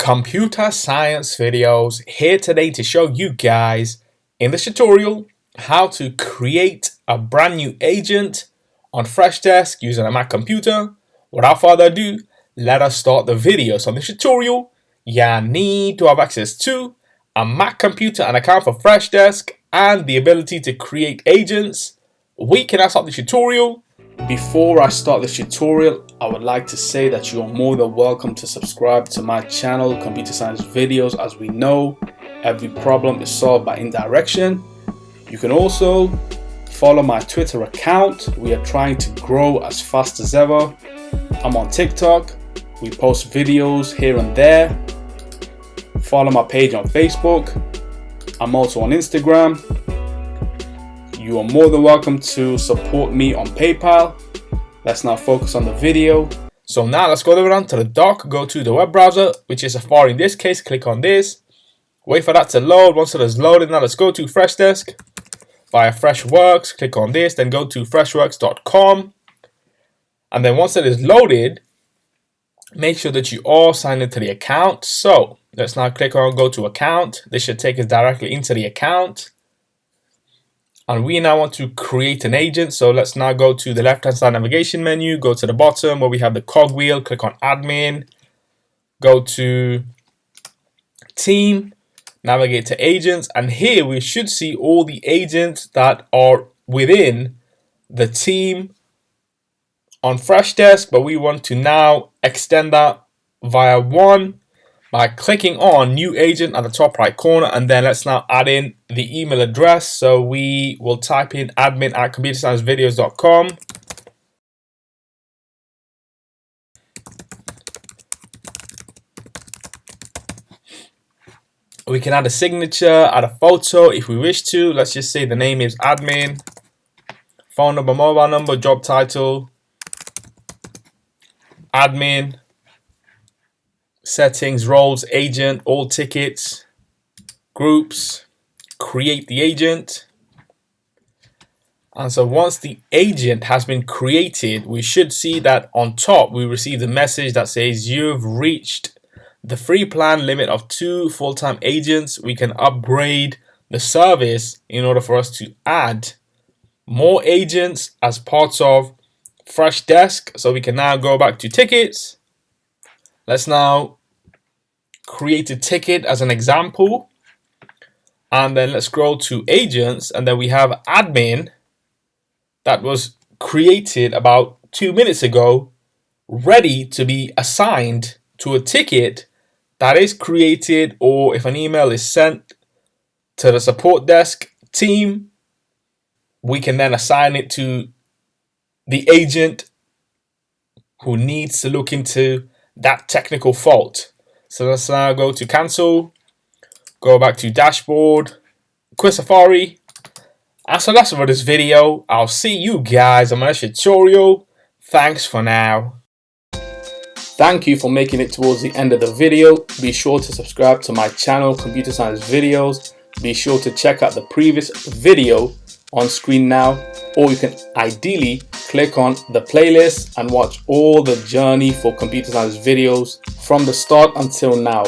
Computer Science Videos here today to show you guys in this tutorial how to create a brand new agent on Freshdesk using a Mac computer. Without further ado, let us start the video. So in this tutorial, you need to have access to a Mac computer, an account for Freshdesk, and the ability to create agents. We can now start the tutorial. Before I start this tutorial, I would like to say that you are more than welcome to subscribe to my channel, Computer Science Videos. As we know, every problem is solved by indirection. You can also follow my Twitter account. We are trying to grow as fast as ever. I'm on TikTok. We post videos here and there. Follow my page on Facebook. I'm also on Instagram. You are more than welcome to support me on PayPal. Let's now focus on the video. So now let's go down to the dock, go to the web browser, which is Safari in this case. Click on this. Wait for that to load. Once it is loaded, now let's go to Freshdesk via Freshworks. Click on this, then go to freshworks.com. And then once it is loaded, make sure that you are signed into the account. So let's now click on go to account. This should take us directly into the account. And we now want to create an agent. So let's now go to the left-hand side navigation menu, go to the bottom where we have the cogwheel, click on admin, go to team, navigate to agents, and here we should see all the agents that are within the team on Freshdesk, but we want to now extend that via one by clicking on new agent at the top right corner, and then let's now add in the email address. So we will type in admin@computersciencevideos.com. We can add a signature, add a photo if we wish to. Let's just say the name is admin, phone number, mobile number, job title, admin, settings, roles, agent, all tickets, groups, create the agent. And so once the agent has been created, we should see that on top we receive the message that says you've reached the free plan limit of 2 full-time agents. We can upgrade the service in order for us to add more agents as parts of Freshdesk. So we can now go back to tickets. Let's now create a ticket as an example, and then let's scroll to agents, and then we have admin that was created about 2 minutes ago, ready to be assigned to a ticket that is created, or if an email is sent to the support desk team, we can then assign it to the agent who needs to look into that technical fault. So let's now go to cancel, go back to dashboard, quit Safari. And so that's it for this video. I'll see you guys on my next tutorial. Thanks for now. Thank you for making it towards the end of the video. Be sure to subscribe to my channel, Computer Science Videos. Be sure to check out the previous video on screen now, or you can ideally click on the playlist and watch all the journey for Computer Science Videos from the start until now.